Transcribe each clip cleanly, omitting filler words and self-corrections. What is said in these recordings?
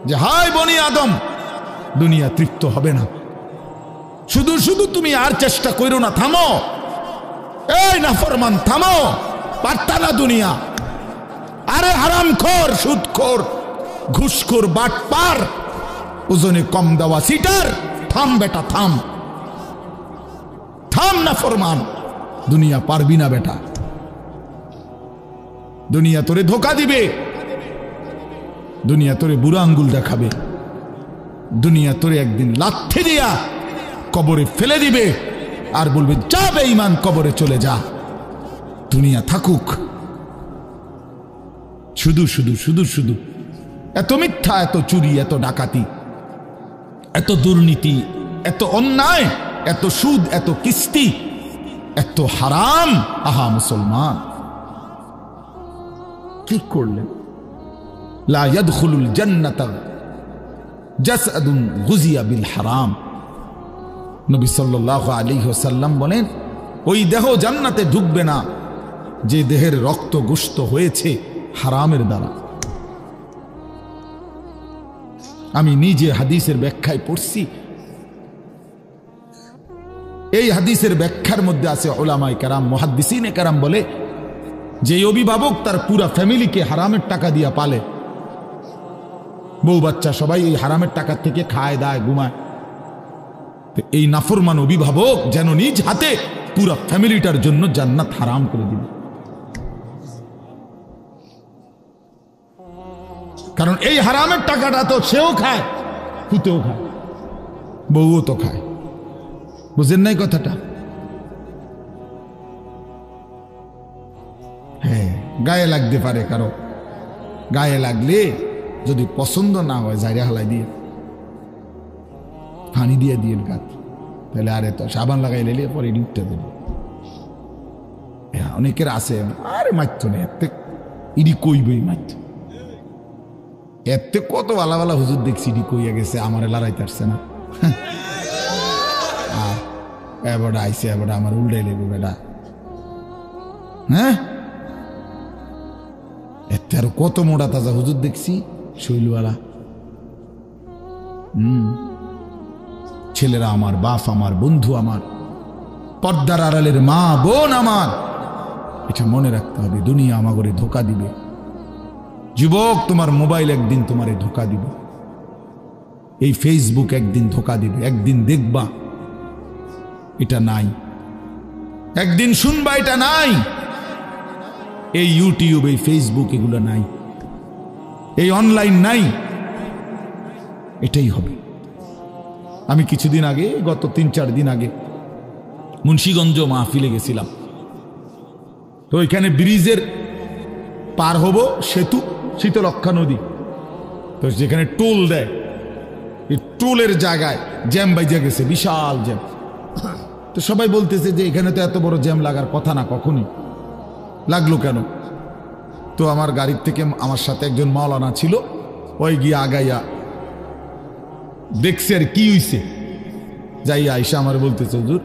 যে হায় বনি আদম, দুনিয়া তৃপ্ত হবে না, শুধু শুধু তুমি আর চেষ্টা করো না, থামো, এই নাফরমান থামো, পারতা না দুনিয়া। আরে হারামখোর, সুদখোর, ঘুষখোর, বাটপার, ওজনে কম দেওয়া সিটার, থাম বেটা থাম, থাম নাফরমান, দুনিয়া পারবি না বেটা। দুনিয়া তোরে ধোকা দিবে, দুনিয়া তোরে বুড়া আঙ্গুল দেখাবে, দুনিয়া তোরে একদিন লাথি দিয়া কবরে ফেলে দিবে আর বলবে যা বেঈমান, কবরে চলে যা। দুনিয়া থাকুক। শুধু শুধু শুধু শুধু এত মিথ্যা, এত চুরি, এত ডাকাতি, এত দুর্নীতি, এত অন্যায়, এত সুদ, এত কিস্তি, এত হারাম। আহা মুসলমান, কি করলেন? লা ইয়াদখুলুল জান্নাতা জাসআদুন গুযিয়া বিল হারাম। নবী সাল্লাল্লাহু আলাইহি ওয়াসাল্লাম বলেন, ওই দেহ জান্নাতে ঢুকবে না যে দেহের রক্ত গোশত হয়েছে হারামের দ্বারা। আমি নিজে হাদিসের ব্যাখ্যায় পড়ছি, এই হাদিসের ব্যাখ্যার মধ্যে আছে উলামায়ে কেরাম, মুহাদ্দিসিনে কেরাম বলে, যে অভিভাবক তার পুরা ফ্যামিলিকে হারামের টাকা দিয়া পালে, বউ বাচ্চা সবাই এই হারামের টাকা থেকে খায় দায় ঘুমায়, এই নাফরমান অভিভাবক যেন নিজ হাতে পুরা ফ্যামিলিটার জন্য জান্নাত হারাম করে দিবে। কারণ এই হারামের টাকাটা তো সেও খায়, পুতেও খায়, বউও তো খায়। বুঝেন নাই কথাটা? হ্যাঁ, গায়ে লাগতে পারে কারো, গায়ে লাগলে যদি পছন্দ না হয় জায়গা হালাই দিয়ে পানি দিয়ে দিয়ে গাছ, তাহলে আরে তো সাবান লাগাই লেলে পরে উঠতে দেবে। অনেকের আছে আরে মারতো না, এতে ইডি কইবই মারত, এতে কত ভালা ভালা হুজুর দেখছি ইডি কইয়া গেছে, আমারে লড়াইতে আসছে না। এবারটা আইসে, এবারটা আমার উল্টাই লেবে বেটা। হ্যাঁ, এতে আরো কত মোটা তাজা হুজুর দেখছি শৈলওয়ালা। ছেলেরা আমার, বাপ আমার, বন্ধু আমার, পর্দার আড়ালের মা বোন আমার, এটা মনে রাখতে হবে, দুনিয়া আমাগরে ধোকা দিবে। যুবক, তোমার মোবাইল একদিন তোমারে ধোকা দিবে, এই ফেসবুক একদিন ধোকা দিবে। একদিন দেখবা এটা নাই, একদিন শুনবা এটা নাই, এই ইউটিউব, এই ফেসবুক, এগুলো নাই, এই অনলাইন নাই, এটাই হবে। আমি কিছুদিন আগে, গত 3-4 দিন আগে মুন্সিগঞ্জ মাহফিলে গেছিলাম। তো ওইখানে ব্রিজের পার হব, সেতু, শীতলক্ষা নদী, তো যেখানে টোল দেয়, এই টোলের জায়গায় জ্যাম বাইজা গেছে, বিশাল জ্যাম। তো সবাই বলতেছে যে এখানে তো এত বড় জ্যাম লাগার কথা না, কখনই লাগলো কেন? তো আমার গাড়ির থেকে আমার সাথে একজন মাওলানা ছিল, ওই গিয়া আগাইয়া দেখছে আর কি হইছে, যাই আইসা আমার বলতেছে, হুজুর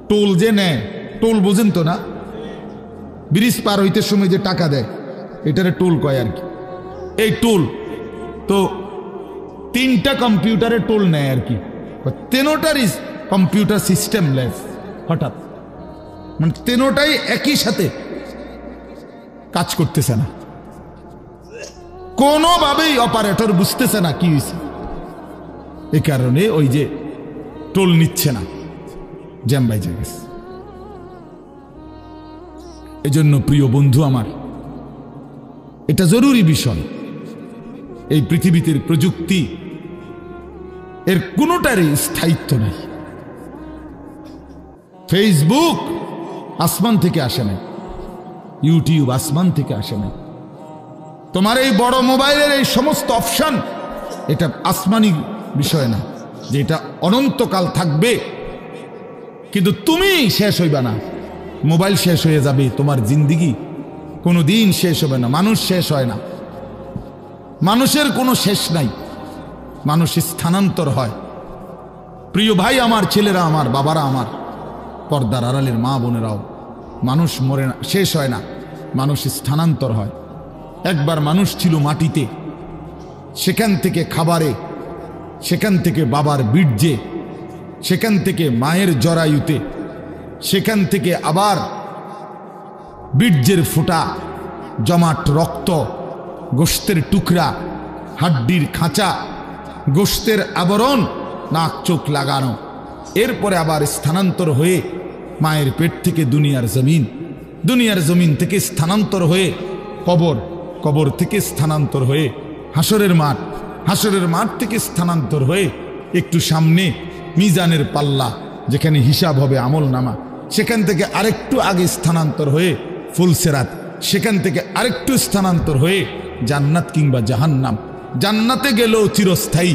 টোল যে নেয়, টোল বোঝেন তো না, ব্রিজ পার হইতে সময় যে টাকা দেয়, এটারে টোল কয় আর কি। এই টোল তো 3টা কম্পিউটারে টোল নেয় আর কি, 3টারই কম্পিউটার সিস্টেম লেস হঠাৎ, মানে 3টাই একই সাথে কাজ করতেছে না, কোনোভাবেই অপারেটর বুঝতেছে না কি হয়েছে। এই কারণে ওই যে টোল নিচ্ছে না, জ্যাম বাইজে গেছে। এজন্য প্রিয় বন্ধু আমার, এটা জরুরি বিষয়। এই পৃথিবীতে প্রযুক্তি এর কোনোটারই স্থায়িত্ব নাই। ফেসবুক আসমান থেকে আসে না, ইউটিউব আসমান থেকে আসে না, তোমার এই বড় মোবাইলের এই সমস্ত অপশন, এটা আসমানি বিষয় না যে এটা অনন্তকাল থাকবে। কিন্তু তুমি শেষ হইবা না, মোবাইল শেষ হয়ে যাবে, তোমার জিন্দিগি কোনো দিন শেষ হবে না। মানুষ শেষ হয় না, মানুষের কোনো শেষ নাই, মানুষ স্থানান্তর হয়। প্রিয় ভাই আমার, ছেলেরা আমার, বাবারা আমার, পর্দার আড়ালের মা বোনেরাও, মানুষ মরে না, শেষ হয় না, মানুষ স্থানান্তর হয়। একবার মানুষ ছিল মাটিতে, সেখান থেকে খাবারে, সেখান থেকে বাবার বীর্যে, সেখান থেকে মায়ের জরায়ুতে, সেখান থেকে আবার বীর্যের ফোঁটা, জমাট রক্ত, গোশতের টুকরা, হাড্ডির খাঁচা, গোশতের আবরণ, নাক চোখ লাগানো, এরপরে আবার স্থানান্তর হয়ে মায়ের পেট থেকে দুনিয়ার জমিন, দুনিয়ার জমিন থেকে স্থানান্তর হয়ে কবর, কবর থেকে স্থানান্তর হয়ে হাসরের মাঠ, হাসরের মাঠ থেকে স্থানান্তর হয়ে একটু সামনে মিজানের পাল্লা, যেখানে হিসাব হবে আমল নামা, সেখান থেকে আরেকটু আগে স্থানান্তর হয়ে ফুলসেরাত, সেখান থেকে আরেকটু স্থানান্তর হয়ে জান্নাত কিংবা জাহান্নাম। জান্নাতে গেলেও চিরস্থায়ী,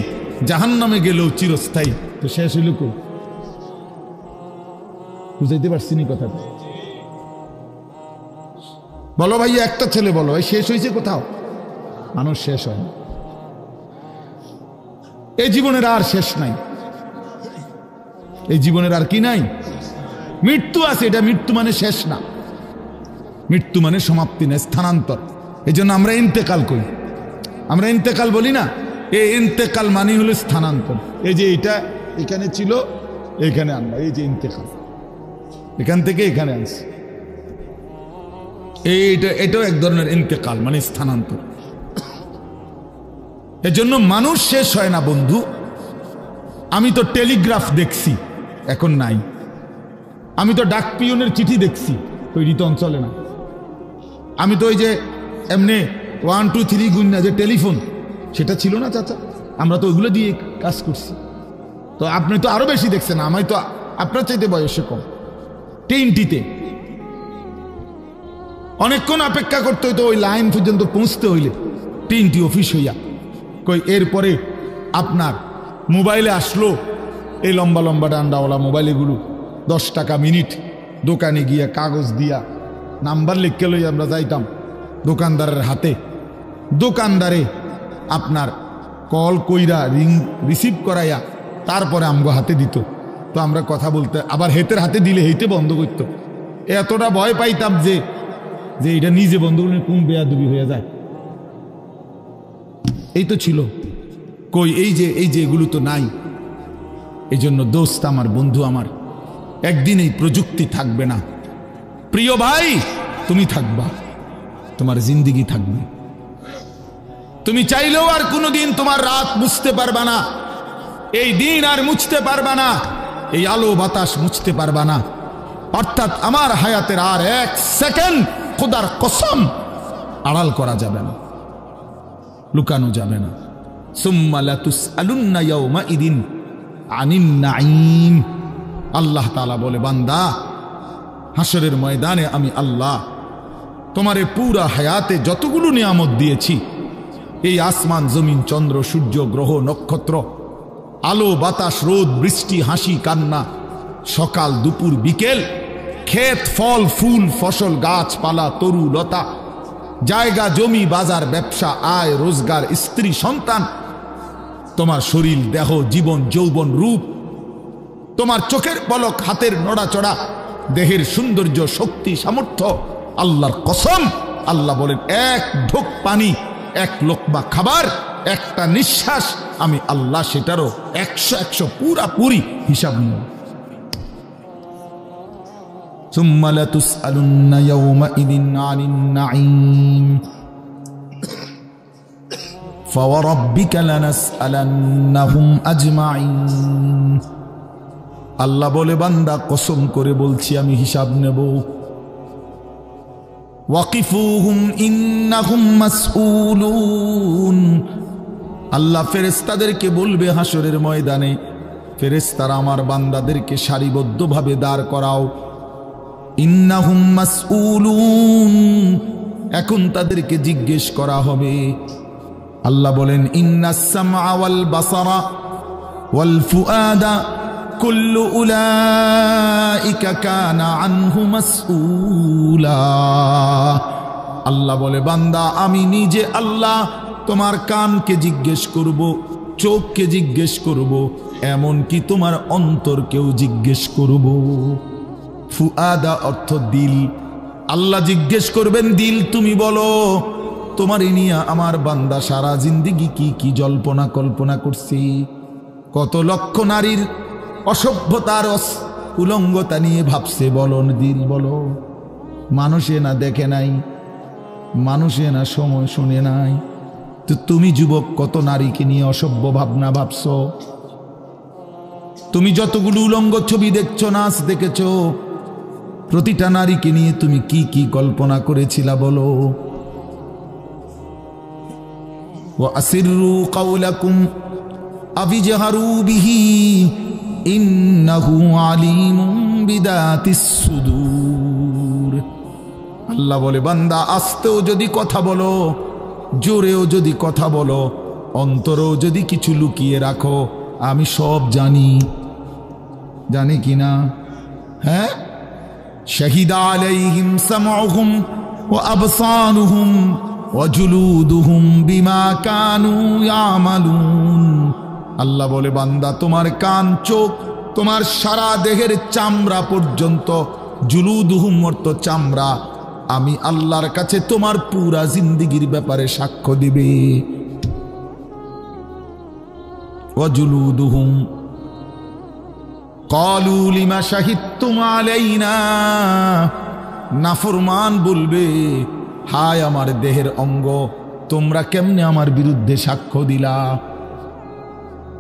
জাহান্নামে গেলেও চিরস্থায়ী। তো শেষ হইল কো? বুঝাইতে পারছি নি কথাটা? বলো ভাইয়া, একটা ছেলে বলো ভাই, শেষ হয়েছে কোথাও? মানুষ শেষ হয় না। এই জীবনের আর শেষ নাই, এই জীবনের আর কি নাই? মৃত্যু আছে, এটা মৃত্যু মানে শেষ না, মৃত্যু মানে সমাপ্তি না, স্থানান্তর। এই জন্য আমরা ইন্তেকাল করি, আমরা ইন্তেকাল বলি না, এই ইন্তেকাল মানে হলো স্থানান্তর। এই যে এটা এখানে ছিল, এখানে আনলাম, এই যে ইন্তেকাল, এখান থেকে এখানে আনছি, এইটা, এটাও এক ধরনের ইন্তেকাল মানে স্থানান্তর। এজন্য মানুষ শেষ হয় না বন্ধু। আমি তো টেলিগ্রাফ দেখছি, এখন নাই। আমি তো ডাক পিয়নের চিঠি দেখছি, তৈরি তো অঞ্চলে না। আমি তো ওই যে এমনি 1 2 3 গুণনা যে টেলিফোন, সেটা ছিল না চাচা, আমরা তো ওইগুলো দিয়ে কাজ করছি। তো আপনি তো আরো বেশি দেখছেন, আমি তো আপনার চাইতে বয়সে কম। টিনটিতে অনেকক্ষণ অপেক্ষা করতে হইতো ওই লাইন পর্যন্ত পৌঁছতে হইলে, টিনটি অফিস হইয়া। কই এরপরে আপনার মোবাইলে আসলো এই লম্বা লম্বা ডান্ডাওয়ালা মোবাইলগুলো, 10 টাকা মিনিট। দোকানে গিয়া কাগজ দিয়া নাম্বার লিখে লই আমরা যাইতাম দোকানদারের হাতে, দোকানদারে আপনার কল কইরা রিং রিসিভ করাইয়া তারপরে আমগো হাতে দিত। তো আমরা কথা বলতে আবার হেতের হাতে দিলে হেইতে বন্ধ করতো। এতটা ভয় পাইতাম যে যে এটা নিজে বন্ধ করলে কোন বেয়াদবি হয়ে যায়। এই তো ছিল, কই এই যে এগুলো তো নাই। এই জন্য দোস্ত আমার, বন্ধু আমার, একদিন এই প্রযুক্তি থাকবে না। প্রিয় ভাই, তুমি থাকবা, তোমার জিন্দিগি থাকবে। তুমি চাইলেও আর কোনোদিন তোমার রাত মুছতে পারবা না, এই দিন আর মুছতে পারবা না, এই আলো বাতাস মুছতে পারবা না। অর্থাৎ আমার হায়াতের আর 1 সেকেন্ড খোদার কসম আড়াল করা যাবে না, লুকানো যাবে না। সুম্মা লাতুসআলুন্না ইয়াওমাইদিন আনিন নাঈম। আল্লাহ তাআলা বলে, বান্দা, হাসরের ময়দানে আমি আল্লাহ তোমারে পুরা হায়াতে যতগুলো নিয়ামত দিয়েছি, এই আসমান জমিন চন্দ্র সূর্য গ্রহ নক্ষত্র, আলো বাতাস রোদ বৃষ্টি হাসি কান্না, সকাল দুপুর বিকেল, ক্ষেত ফল ফুল ফসল গাছপালা তরু লতা, জায়গা জমি বাজার ব্যবসা আয় রোজগার স্ত্রী সন্তান, তোমার শরীর দেহ জীবন যৌবন রূপ, তোমার চোখের পলক হাতের নড়াচড়া, দেহের সৌন্দর্য শক্তি সামর্থ্য, আল্লাহর কসম আল্লাহ বলেন, 1 ঢোক পানি, 1 লোকমা খাবার, একটা নিঃশ্বাস, আমি আল্লাহ সেটারও 100 পুরাপুরি হিসাব নিব। সুম্মা লাতুসআলুন্না ইয়াওমাইদিন আনিন নাঈম ফাওয়ারাব্বিকা লানাসআলান্নাহুম আজমাইন। আল্লাহ বলে, বান্দা কসম করে বলছি আমি হিসাব নেব। ওয়াকিফুহুম ইন্নাহুম মাসউলুন। আল্লাহ ফেরেশতাদেরকে বলবে হাসরের ময়দানে, ফেরেশতারা আমার বান্দাদেরকে সারিবদ্ধভাবে দাঁড় করাও। ইন্নাহুম মাসউলুন, এখন তাদেরকে জিজ্ঞেস করা হবে। আল্লাহ বলেন, ইন্নাস সামআ ওয়াল বাসারা ওয়াল ফুআদা কুল্লু উলাইকা কানা আনহু মাসউলা। আল্লাহ বলে, বান্দা আমি নিজে আল্লাহ তোমার কানকে জিজ্ঞেস করব, চোখকে জিজ্ঞেস করব, এমন কি তোমার অন্তরকেও জিজ্ঞেস করব। ফুআদা অর্থ দিল। আল্লাহ জিজ্ঞেস করবেন দিল, তুমি বলো তোমার নিয়ে আমার বান্দা সারা জিন্দিগি কি কি জল্পনা কল্পনা করছি, কত লক্ষ নারীর অসভ্যতার উলঙ্গতা নিয়ে ভাবছে। বলো দিল বলো, মানুষে না দেখে নাই, মানুষে না সময় শুনে নাই, তো তুমি যুবক কত নারীকে নিয়ে অসভ্য ভাবনা ভাবছো। তুমি যতগুলো উলঙ্গ ছবি দেখছো, নাচ দেখেছো, প্রতিটা নারীকে নিয়ে তুমি কি কি কল্পনা করেছিলা বলো। ওয়া আসিররু কাওলাকুম আবিজহারু বিহি ইন্নাহু আলিমুম বিদাতিস সুদূর। আল্লাহ বলে, বান্দা আস্তেও যদি কথা বলো, জোরেও যদি কথা বলো, অন্তরেও যদি কিছু লুকিয়ে রাখো, আমি সব জানি। জানি কিনা? হ্যাঁ, শাহিদা আলাইহিম সামউহুম ওয়া আবসারুহুম ওয়া জুলুদুহুম বিমা কানু ইয়ামালুন। আল্লাহ বলে, বান্দা তোমার কান, চোখ, তোমার সারা দেহের চামড়া পর্যন্ত, জুলুদুহুম অর্থ চামড়া, আমি আল্লাহর কাছে তোমার পুরা জিন্দিগির ব্যাপারে সাক্ষ্য দিবে। ওয়া জুলুদুহুম ক্বালু লিমা শাহিদতুম আলাইনা। নাফরমান বলবে, হায় আমার দেহের অঙ্গ, তোমরা কেমনে আমার বিরুদ্ধে সাক্ষ্য দিলা?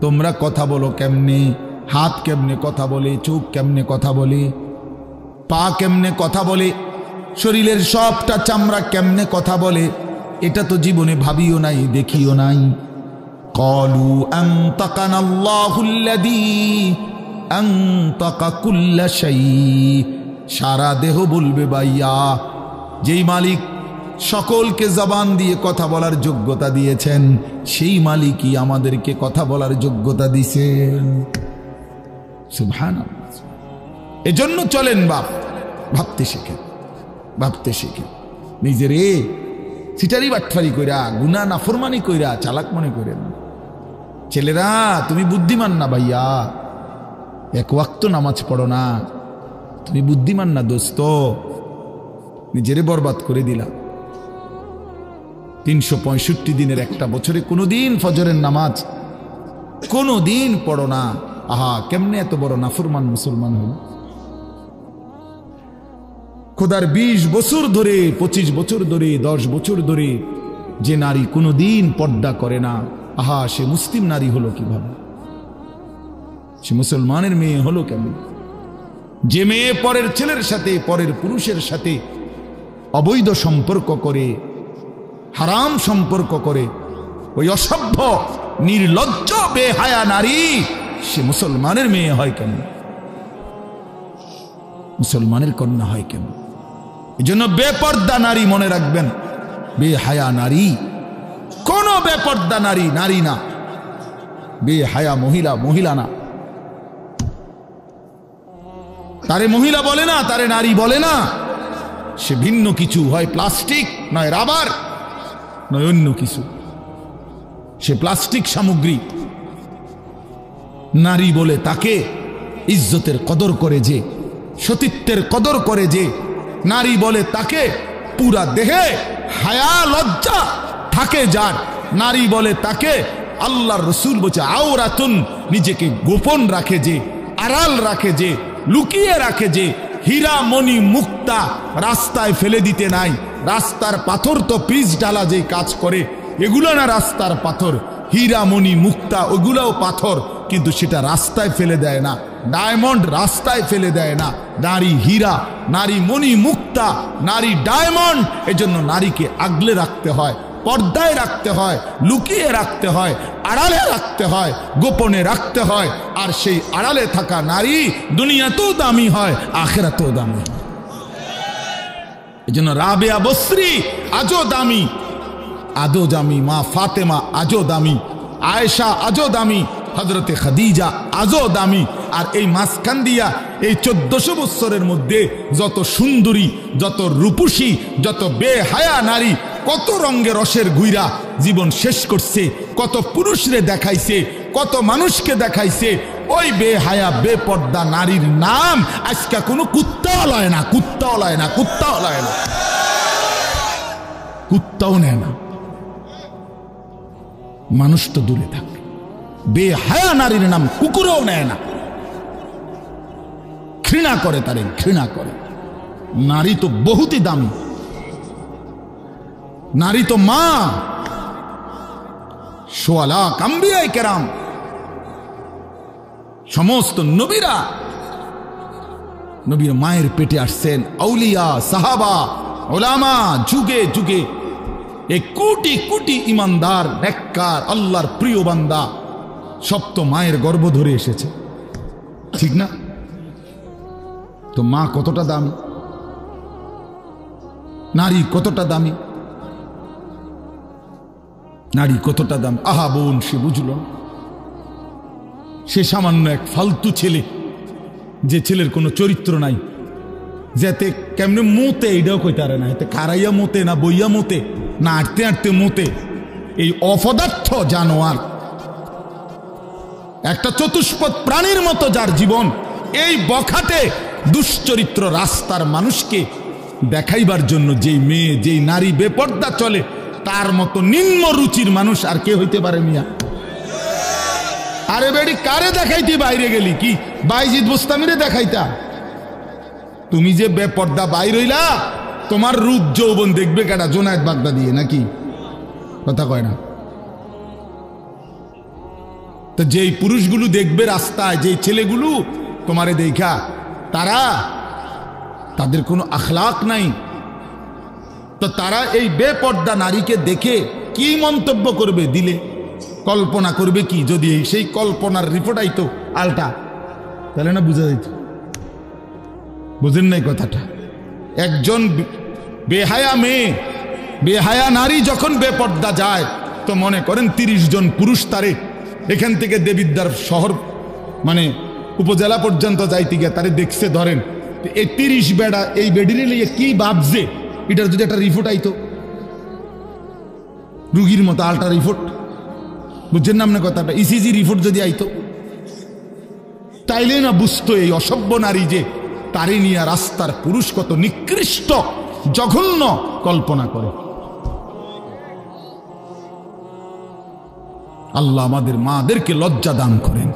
তোমরা কথা বলো কেমনে? হাত কেমনে কথা বলে, চোখ কেমনে কথা বলে, পা কেমনে কথা বলে, শরীরের সবটা চামড়া কেমনে কথা বলে, এটা তো জীবনে ভাবিও নাই, দেখিও নাই। ক্বালু আনতাকানাল্লাহুল্লাযী আনতাকা কুল্লা শাই। সারা দেহ বলবে, ভাইয়া, যেই মালিক সকলকে জবান দিয়ে কথা বলার যোগ্যতা দিয়েছেন, সেই মালিকই আমাদেরকে কথা বলার যোগ্যতা দিয়েছেন। সুবহানাল্লাহ। এজন্য চলেন বাপ, ভাবতে শিখেন, ভাবতে শিখেন। নিজের সিটারি বাটফারি কইরা, গুনাহ নাফরমানি কইরা চালাক মনে করেন। ছেলেরা, তুমি বুদ্ধিমান না ভাইয়া, এক ওয়াক্ত নামাজ পড়ো না, তুমি বুদ্ধিমান না দোস্ত, নিজেরে বরবাদ করে দিলা। 365 দিনের একটা বছরে কোনোদিন ফজরের নামাজ কোনোদিন পড়ো না। আহা, কেমনে এত বড় নাফরমান মুসলমান হল। খোদার 20 বছর ধরে, 25 বছর ধরে, 10 বছর ধরে যে নারী কোনোদিন পর্দা করে না, আহা, সে মুসলিম নারী হলো কিভাবে? সে মুসলমানের মেয়ে হলো কেমন? যে মেয়ে পরের ছেলের সাথে, পরের পুরুষের সাথে অবৈধ সম্পর্ক করে, হারাম সম্পর্ক করে, ওই অসভ্য নির্লজ্জ বেহায়া নারী, সে মুসলমানের মেয়ে হয় কেন? মুসলমানের কন্যা হয় কেন? এজন্য বেপর্দা নারী মনে রাখবেন, বেহায়া নারী কোন বেপর্দা নারী, নারী না। বেহায়া মহিলা, মহিলা না। তারে মহিলা বলে না, তারে নারী বলে না, সে ভিন্ন কিছু, হয় প্লাস্টিক, নয় রাবার, নয় অন্য কিছু, সে প্লাস্টিক সামগ্রী। নারী বলে তাকে ইজ্জতের কদর করে যে, সতীত্বের কদর করে যে। নারী বলে তাকে পুরা দেহে হায়া লজ্জা থাকে যার। নারী বলে তাকে আল্লাহর রাসূল বলছে আওরাতুন, নিজেকে গোপন রাখে যে, আড়াল রাখে যে, লুকিয়ে রাখে যে। হীরা মণি মুক্তা রাস্তায় ফেলে দিতে নাই। রাস্তার পাথর তো পিচ ডালা যে কাজ করে, এগুলো না রাস্তার পাথর। হীরা মণি মুক্তা ওগুলাও পাথর, কিন্তু সেটা রাস্তায় ফেলে দেয় না। ডায়মন্ড রাস্তায় ফেলে দেয় না। নারী হীরা, নারী মণি মুক্তা, নারী ডায়মন্ড। এজন্য নারীকে আগলে রাখতে হয়, পর্দায় রাখতে হয়, লুকিয়ে রাখতে হয়, আড়ালে রাখতে হয়, গোপনে রাখতে হয়। আর সেই আড়ালে থাকা নারী দুনিয়াতেও দামি হয়, আখিরাতেও দামি হয়। এজন্য রাবেয়া বসরি আজও দামি, আজও দামি। মা ফাতেমা আজও দামি, আয়েশা আজও দামি, হযরতে খাদিজা আজও দামি। আর এই মাঝখান দিয়া এই 1400 বছরের মধ্যে যত সুন্দরী, যত রূপসী, যত বেহায়া নারী কত রঙে রসের গুইরা জীবন শেষ করছে, কত পুরুষরে দেখাইছে, কত মানুষকে দেখাইছে। ওই বেহায়া বেপর্দা নারীর নাম আজকে কোনো কুত্তাও লয় না, কুত্তাও লয় না, কুত্তাও লয় না, কুত্তাও নেয় না। মানুষ তো দূরে থাকে, বেহায়া নারীর নাম কুকুরও নেয় না, ঘৃণা করে, তারে ঘৃণা করে। নারী তো বহুতই দামি, নারী তো মা। সোয়ালা আম্বিয়ায়ে কেরাম, সমস্ত নবীরা নবীর মায়ের পেটে আসছেন। আউলিয়া, সাহাবা, ওলামা, যুগে যুগে এই কোটি কোটি ইমানদার, নেককার, আল্লাহর প্রিয় বান্দা সব তো মায়ের গর্ভ ধরে এসেছে, ঠিক না? তো মা কতটা দামি, নারী কতটা দামি, নারী কতটা দামি। আহা বোন, সে বুঝল, সে সামান্য এক ফালতু ছেলে, যে ছেলের কোনো চরিত্র নাই, যাতে কেমনে মোতে এইটাও কইতে পারে না, এতে কারাইয়া মোতে না বইয়া মোতে না আটতে আটতে মোতে। এই অপদার্থ জানোয়ার, একটা চতুষ্পদ প্রাণীর মতো যার জীবন, এই বখাটে দুশ্চরিত্র রাস্তার মানুষকে দেখাইবার জন্য যেই মেয়ে, যেই নারী বেপর্দা চলে, তার মতো নিম্ন রুচির মানুষ আর কে হইতে পারে মিয়া? আরে বেডি, কারে দেখাইতে বাইরে গেলি? কি বাইজিদ বুস্তামিরে দেখাইতা? তুমি যে বেপর্দা বাইর হইলা, তোমার রূপ যৌবন দেখবে কেডা? জোনায়েদ বাগদাদি নাকি? কথা কয় না তো? যেই পুরুষগুলো দেখবে রাস্তায়, যেই ছেলেগুলো তোমারে দেখা, তাদের কোনো আখলাক নাই, তো তারা এই বেপর্দা নারীকে দেখে কি মন্তব্য করবে? দিলে কল্পনা করবে কি? যদি সেই কল্পনার রিপোর্ট আইতো আলটা, তাহলে না বুঝা যেত। বুঝেন নাই কথাটা? একজন বেহায়া মেয়ে, বেহায়া নারী যখন বেপর্দা যায়, তো মনে করেন 30 জন পুরুষ তারে এখান থেকে দেবিদ্যার শহর মানে উপজেলা পর্যন্ত যাইতে গিয়ে তারে দেখছে, ধরেন এই 30 বেড়া এই বেডিরে লিয়ে কি ভাবছে, এটার যদি একটা রিপোর্ট আইতো, রুগীর মতো আলটা রিপোর্ট, বুঝছেন না আপনার কথাটা? ইসিজি রিপোর্ট যদি আইতো, তাইলে না বুঝতো এই অসভ্য নারী যে তারে নিয়ে রাস্তার পুরুষ কত নিকৃষ্ট জঘন্য কল্পনা করে। আল্লাহ আমাদের মাদেরকে লজ্জা দান করেন,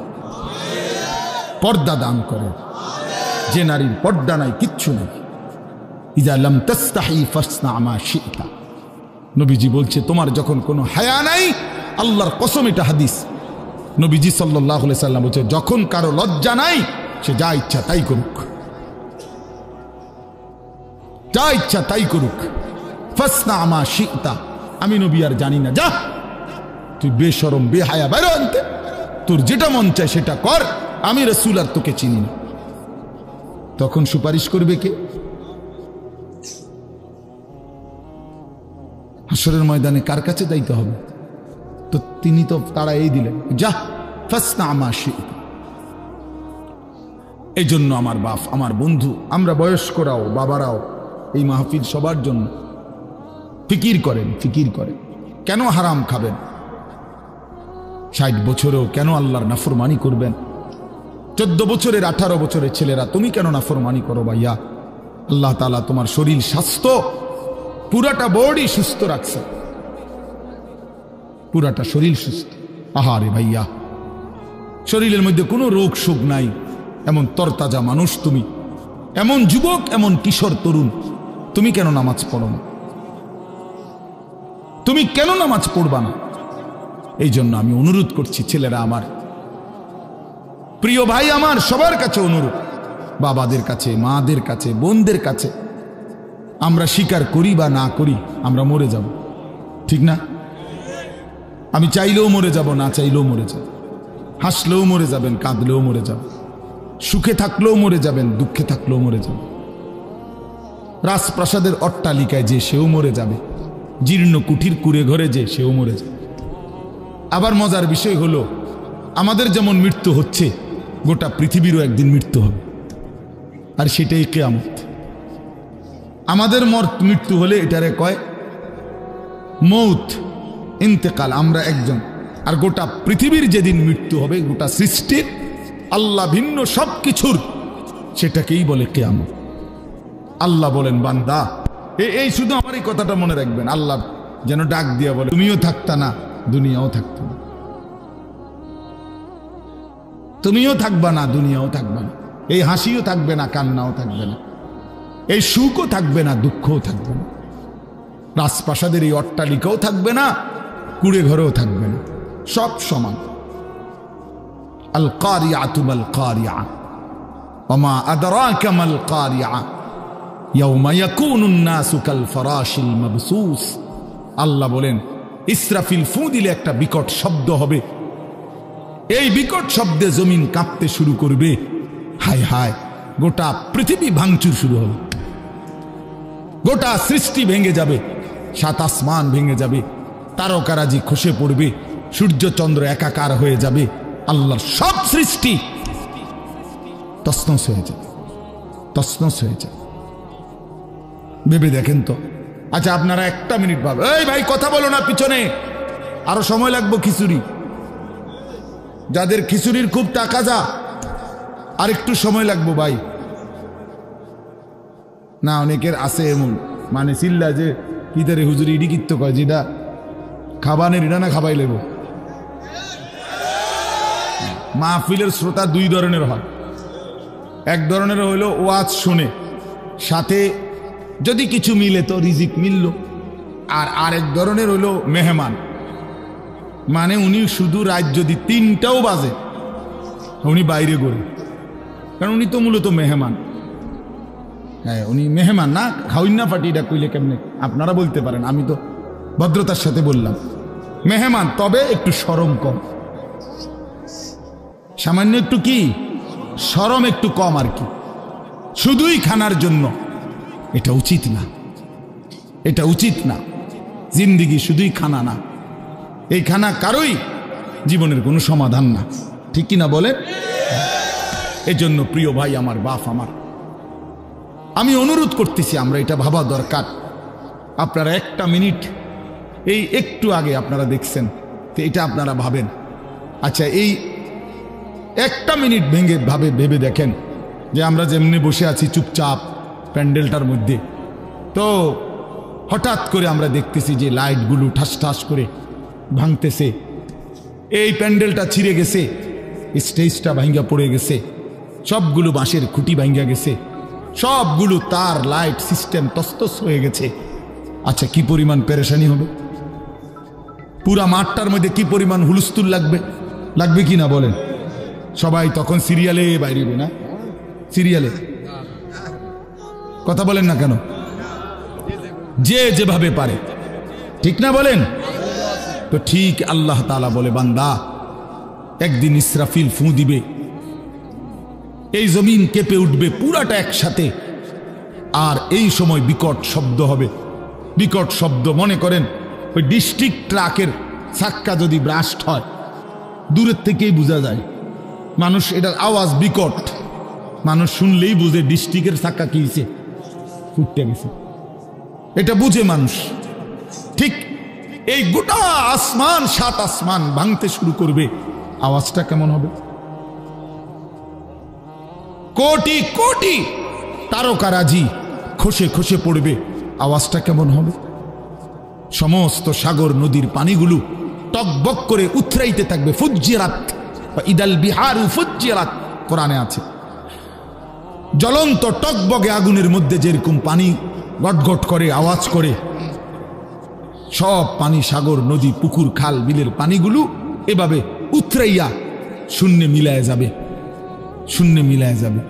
পর্দা দান করেন। যে নারীর পর্দা নাই, কিচ্ছু নাই। ইজা লাম তাস্তাহি ফাসনা মা শিতা, নবীজি বলছে তোমার যখন কোনো হায়া নাই, আল্লাহর কসম, এটা হাদিস, নবীজি সাল্লাল্লাহু আলাইহি সাল্লাম বলছে যখন কারো লজ্জা নাই, সে যা ইচ্ছা তাই করুক, যা ইচ্ছা তাই করুক। ফাসনা মা শিতা, আমি নবী আর জানি না, যা তুই বেশরম বেহায়া বাইরে আনতে, তোর যেটা মন চায় সেটা কর, আমি রাসূল আর তোকে চিনি না। তখন সুপারিশ করবে কে? হাসরের ময়দানে কার কাছে যাইতে হবে? তো তিনি তো তারা এই দিলেন, যা ফাসনা মা শিতা। এই জন্য আমার বাপ, আমার বন্ধু, আমরা বয়স্করাও, বাবারাও এই মাহফিল সবার জন্য ফিকির করেন, ফিকির করেন। কেন হারাম খাবেন? 60 বছরেও কেন আল্লাহর নাফরমানি করবেন? 14 বছরের 18 বছরের ছেলেরা তুমি কেন নাফরমানি করো ভাইয়া? আল্লাহ তাআলা তোমার শরীর স্বাস্থ্য পুরাটা বডি সুস্থ রাখছে, পুরাটা শরীর সুস্থ। আহারে ভাইয়া, শরীরের মধ্যে কোনো রোগ শোক নাই, এমন তরতাজা মানুষ তুমি, এমন যুবক, এমন কিশোর তরুণ, তুমি কেন নামাজ পড়ো না? তুমি কেন নামাজ পড়বা না? এই জন্য আমি অনুরোধ করছি, ছেলেরা আমার, প্রিয় ভাই আমার, সবার কাছে অনুরোধ, বাবাদের কাছে, মাদের কাছে, বোনদের কাছে, আমরা স্বীকার করি বা না করি, আমরা মরে যাব, ঠিক না? আমি চাইলেও মরে যাব, না চাইলেও মরে যাব। হাসলেও মরে যাবেন, কাঁদলেও মরে যাব, সুখে থাকলেও মরে যাবেন, দুঃখে থাকলেও মরে যাবেন। রাজপ্রাসাদের অট্টালিকায় যে সেও মরে যাবে, জীর্ণ কুঠির কুড়ে ঘরে যে সেও মরে যাবে। আবার মজার বিষয় হলো, আমাদের যেমন মৃত্যু হচ্ছে, গোটা পৃথিবীরও একদিন মৃত্যু হবে, আর সেটাই কিয়ামত। আমাদের মৃত্যু হলে এটারে কয় মৌত, ইন্তেকাল, আমরা একজন। আর গোটা পৃথিবীর যেদিন মৃত্যু হবে, গোটা সৃষ্টির, আল্লাহ ভিন্ন সব কিছুর, সেটাকেই বলে কিয়ামত। আল্লাহ বলেন, বান্দা, এই শুধু আমার এই কথাটা মনে রাখবেন, আল্লাহ যেন ডাক দিয়া বলে, তুমিও থাকতা না, দুনিয়াও থাকতো না, তুমিও থাকবা না, দুনিয়াও থাকবে না, এই হাসিও থাকবে না, কান্নাও থাকবে না, এই সুখও থাকবে না, দুঃখও থাকবে না, রাজপ্রাসাদের এই অট্টালিকাও থাকবে না, কুড়ে ঘরেও থাকবে না, সব সমান। আল কারিয়াতু মাল কারিয়া ওমা আদরাকা মাল কারিয়া ইয়াউমা ইয়াকুনুন নাসু কাল ফারাশিল মাবসুস। আল্লাহ বলেন ইসরাফিল ফু দিলে একটা বিকট শব্দ হবে, এই বিকট শব্দে জমিন কাঁপতে শুরু করবে, হায় হায় গোটা পৃথিবী ভাঙচুর শুরু হবে, গোটা সৃষ্টি ভেঙে যাবে, সাত আসমান ভেঙে যাবে, তারকারাজি খসে পড়বে, সূর্য চন্দ্র একাকার হয়ে যাবে, আল্লাহর সব সৃষ্টি তছনছ হয়ে যাবে, তছনছ হয়ে যাবে। ভেবে দেখেন তো। আচ্ছা আপনারা একটা মিনিট ভাবে, এই ভাই কথা বলো না পিছনে, আরো সময় লাগবে খিচুড়ি, যাদের খিচুড়ির খুব টাকা যা আর একটু সময় লাগবো ভাই। না অনেকের আছে এমন মানে চিল্লা যে কি তারে হুজুরি ইডি কিত্ত কয়, যেটা খাবানের এটা না খাবাই লেব। মাহফিলের শ্রোতা দুই ধরনের হয়, এক ধরনের হইল ওয়াজ শুনে সাথে যদি কিছু মিলে তো রিজিক মিলল, আর আরেক ধরনের হইল মেহমান, মানে উনি শুধু রাত যদি 3টাও বাজে উনি বাইরে গড়ে, কারণ উনি তো মূলত মেহমান। হ্যাঁ উনি মেহমান না, খাওয়িন না পার্টিটা কইলে কেমনে আপনারা বলতে পারেন, আমি তো ভদ্রতার সাথে বললাম মেহমান, তবে একটু শরম কম, সামান্য একটু কি শরম একটু কম আর কি, শুধুই খানার জন্য এটা উচিত না, এটা উচিত না। জিন্দিগি শুধুই খানা না, এই খানা কারোই জীবনের কোনো সমাধান না, ঠিক কিনা বলেন? এজন্য প্রিয় ভাই আমার, বাপ আমার, আমি অনুরোধ করতেছি আমরা এটা ভাবা দরকার। আপনারা একটা মিনিট এই একটু আগে আপনারা দেখছেন তো এটা আপনারা ভাবেন, আচ্ছা এই একটা মিনিট ভেবে দেখেন যে আমরা যেমনি বসে আছি চুপচাপ প্যান্ডেলটার মধ্যে, তো হঠাৎ করে আমরা দেখতেছি যে লাইটগুলো ঠাস ঠাস করে ভাঙতেছে, এই প্যান্ডেলটা ছিঁড়ে গেছে, স্টেজটা ভাঙ্গা পড়ে গেছে, সবগুলো বাঁশের খুঁটি ভাঙ্গা গেছে, সবগুলো তার লাইট সিস্টেম তস্তস হয়ে গেছে। আচ্ছা কি পরিমাণ পেরেশানি হবে, পুরা মাঠটার মধ্যে কি পরিমাণ হুলস্থুল লাগবে, লাগবে কি না বলেন? সবাই তখন সিরিয়ালে বাইরে না, সিরিয়ালে কথা বলেন না কেন, যে যেভাবে পারে, ঠিক না বলেন? তো ঠিক আল্লাহ তাআলা বলে বান্দা একদিন ইসরাফিল ফু দিবে, এই জমিন কেঁপে উঠবে পুরাটা একসাথে, আর এই সময় বিকট শব্দ হবে, বিকট শব্দ মনে করেন ওই ডিস্ট্রিক্ট ট্রাকের চাক্কা যদি ব্রাস্ট হয় দূরের থেকেই বোঝা যায়, মানুষ এটার আওয়াজ বিকট, মানুষ শুনলেই বুঝে ডিস্ট্রিক্টের চাক্কা কি হয়েছে, ফুটতে গেছে, এটা বুঝে মানুষ। ঠিক এই গোটা আসমান, সাত আসমান ভাঙতে শুরু করবে, আওয়াজটা কেমন হবে? কোটি কোটি তারকারাজি খসে খসে পড়বে, আওয়াজটা কেমন হবে? সমস্ত সাগর নদীর পানিগুলো টকবক করে উথরাইতে থাকবে, ফুজ্জিরাত বা ইদাল বিহারু ফুজ্জিরাত কোরআনে আছে। জ্বলন্ত টকবগে আগুনের মধ্যে যেরকম পানি গটগট করে আওয়াজ করে, সব পানি সাগর নদী পুকুর খাল বিলের পানিগুলো এভাবে উথরাইয়া শূন্যে মিলায় যাবে, শূন্যে মিলায় যাবে।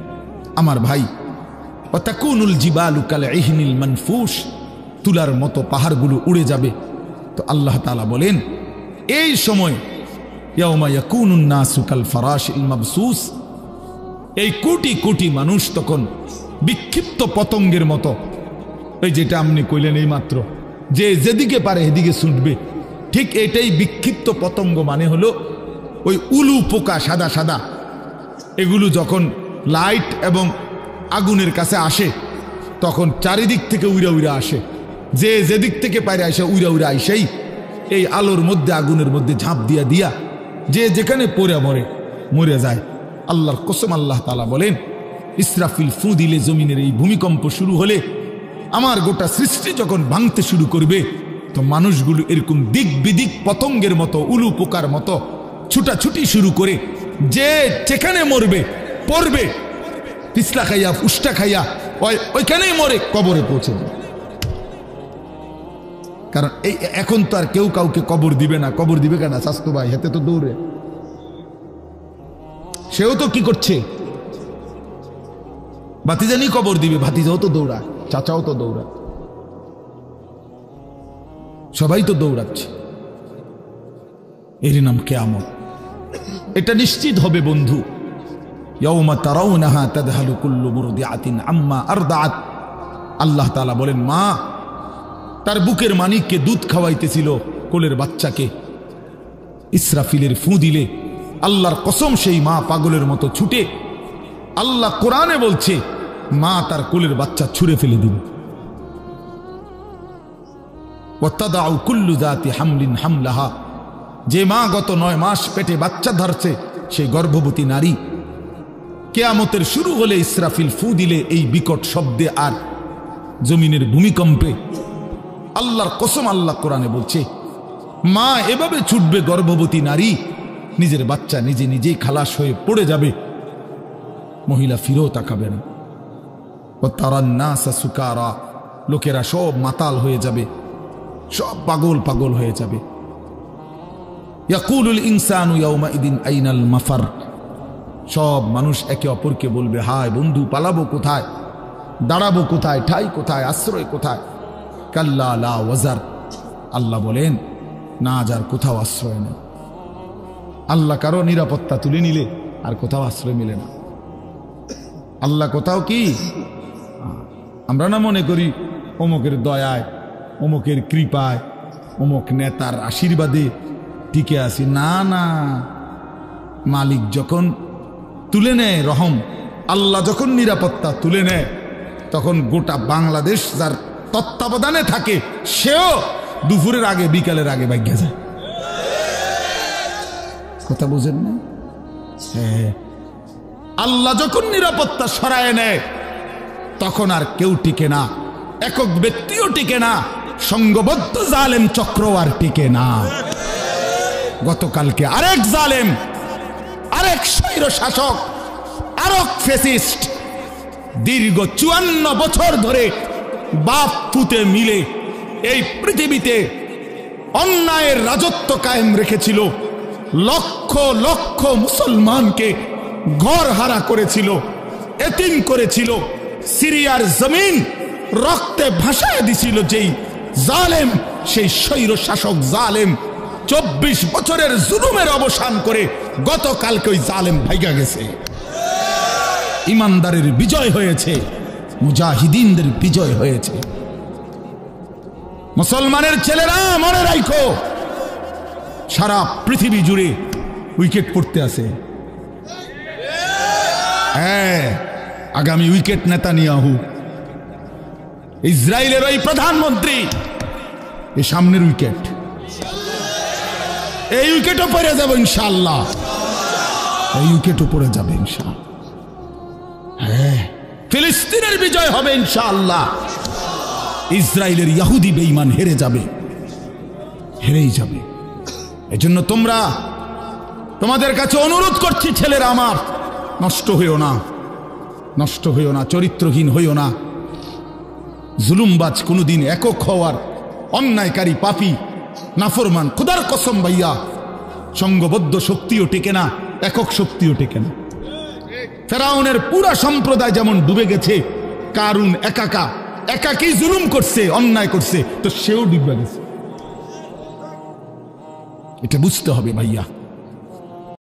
আমার ভাই ওয়াতাকুনুল জিবালু কাল ইহনিল মানফুস, তুলার মতো পাহাড়গুলো উড়ে যাবে। তো আল্লাহ তাআলা বলেন এই সময় ইয়াউমা ইয়াকুনুন নাসু কাল ফারাশিল মাবসুস, এই কোটি কোটি মানুষ তখন বিক্ষিপ্ত পতঙ্গের মতো, এই যেটা আপনি কইলেন এই মাত্র যে যেদিকে পারে এদিকে ছুটবে, ঠিক এটাই বিক্ষিপ্ত পতঙ্গ, মানে হলো ওই উলু পোকা সাদা সাদা, এগুলো যখন লাইট এবং আগুনের কাছে আসে তখন চারিদিক থেকে উইরা উইরা আসে, যে যেদিক থেকে পারে আসে উইরা উইরা আইসাই এই আলোর মধ্যে আগুনের মধ্যে ঝাঁপ দিয়া দিয়া যে যেখানে পড়ে মরে মরে যায়। আল্লাহর কসম আল্লাহ তাআলা বলেন ইসরাফিল ফু দিলে জমিনের এই ভূমিকম্প শুরু হলে, আমার গোটা সৃষ্টি যখন ভাঙতে শুরু করবে, তো মানুষগুলো এরকম দিক বিদিক পতঙ্গের মতো উলু পোকার মতো ছুটাছুটি শুরু করে, যে যেখানে মরবে পড়বে, পিছলা খাইয়া ফুসটা খাইয়া ওইখানেই মরে কবরে পৌঁছে যাবে। কারণ এই এখন তো আর কেউ কাউকে কবর দিবে না। কবর দিবে কেন? স্বাস্থ্য ভাই হাতে তো দৌড়ে, সেও তো কি করছে, ভাতিজানি কবর দিবে, ভাতিজাও তো দৌড়ায়, চাচাও তো দৌড়ায়, সবাই তো দৌড়াচ্ছে। এর নাম কিয়ামত। এটা নিশ্চিত হবে বন্ধু। ইয়াউমা তারাউনাহা তাদহালু কুল্লু মুরদিআতিন আম্মা আরদাআত। আল্লাহ তাআলা বলেন, মা তার বুকের মানিককে দুধ খাওয়াইতেছিল, কোলের বাচ্চাকে, ইসরাফিলের ফু দিলে আল্লাহর কসম সেই মা পাগলের মতো ছুটে, আল্লাহ কোরআনে বলছে মা তার কোলের বাচ্চা ছুঁড়ে ফেলে দিবে। ওয়াতাদাউ কুল্লু যাতি হামলিন হামলাহা। যে মা গত 9 মাস পেটে বাচ্চা ধরছে, সেই গর্ভবতী নারী কিয়ামতের শুরু হলে ইসরাফিল ফু দিলে এই বিকট শব্দে আর জমিনের ভূমিকম্পে, আল্লাহর কসম আল্লাহ কোরআনে বলছে মা এভাবে ছুটবে, গর্ভবতী নারী নিজের বাচ্চা নিজে নিজেই খালাস হয়ে পড়ে যাবে, মহিলা ফিরেও তাকাবে না। ওয়াতারান নাসা সুকারা। লোকেরা সব মাতাল হয়ে যাবে, সব পাগল পাগল হয়ে যাবে। ইয়াকুলুল ইনসানু ইয়াউমাইদিন আইনাল মাফার। সব মানুষ একে অপরকে বলবে, হায় বন্ধু, পালাবো কোথায়, দাঁড়াবো কোথায়, ঠাই কোথায়, আশ্রয় কোথায়। কাল্লা লা ওয়াজার। আল্লাহ বলেন, না যার কোথাও আশ্রয় নেই। আল্লাহ কারো নিরাপত্তা তুলে নিলে আর কোথাও আশ্রয় মিলে না। আল্লাহ কোথাও কি, আমরা না মনে করি অমুকের দয়ায়, অমুকের কৃপায়, অমুক নেতার আশীর্বাদে টিকে আছি। না না, মালিক যখন তুলে নেয় রহম, আল্লাহ যখন নিরাপত্তা তুলে নেয়, তখন গোটা বাংলাদেশ যার তত্ত্বাবধানে থাকে, সেও দুপুরের আগে বিকালের আগে ভাগ্যে যায়। কথা বুঝেন না? হ্যাঁ, আল্লাহ যখন নিরাপত্তা সরায় নেয়, তখন আর কেউ টিকে না, একক ব্যক্তিও টিকে না, সংঘবদ্ধ জালেম চক্র আর টিকে না। গতকালকে আরেক জালেম, আরেক স্বৈর শাসক, আরেক ফ্যাসিস্ট দীর্ঘ 54 বছর ধরে বাপ পুতে মিলে এই পৃথিবীতে অন্যায়ের রাজত্ব কায়েম রেখেছিল। লক্ষ লক্ষ মুসলমানকে ঘর হারা করেছিল, এতিম করেছিল, সিরিয়ার জমিন রক্তে ভাসায় দিছিল। যেই জালেম, সেই স্বৈর শাসক জালেম 24 বছরের জুলুমের অবসান করে গতকালকে ওই জালেম ভাইগা গেছে। ইমানদারের বিজয় হয়েছে, মুজাহিদিনদের বিজয় হয়েছে। মুসলমানের ছেলেরা মনে রাখো, সারা পৃথিবী জুড়ে উইকেট পড়তে আছে। হ্যাঁ, আগামী উইকেট নেতানিয়াহু, ইসরায়েলের ওই প্রধানমন্ত্রী, এই সামনের উইকেট, এই উইকেটও পড়ে যাবে ইনশাআল্লাহ, এই উইকেটও পড়ে যাবে ইনশাআল্লাহ। হ্যাঁ, ফিলিস্তিনের বিজয় হবে ইনশাআল্লাহ। ইসরায়েলের ইহুদি বেঈমান হেরে যাবে, হেরেই যাবে। এজন্য তোমাদের কাছে অনুরোধ করছি, ছেলেরা আমার, নষ্ট হইও না, নষ্ট হইও না, চরিত্রহীন হইও না। জুলুমবাজ কোনোদিন একক হওয়ার, অন্যায়কারী পাপী নাফরমান, খোদার কসম ভাইয়া, সংঘবদ্ধ শক্তিও টেকে না, একক শক্তিও টেকে না। ফেরাউনের পুরা সম্প্রদায় যেমন ডুবে গেছে, কারুন একাকি জুলুম করছে, অন্যায় করছে, তো সেও ডুবে গেছে। এটা বুঝতে হবে ভাইয়া।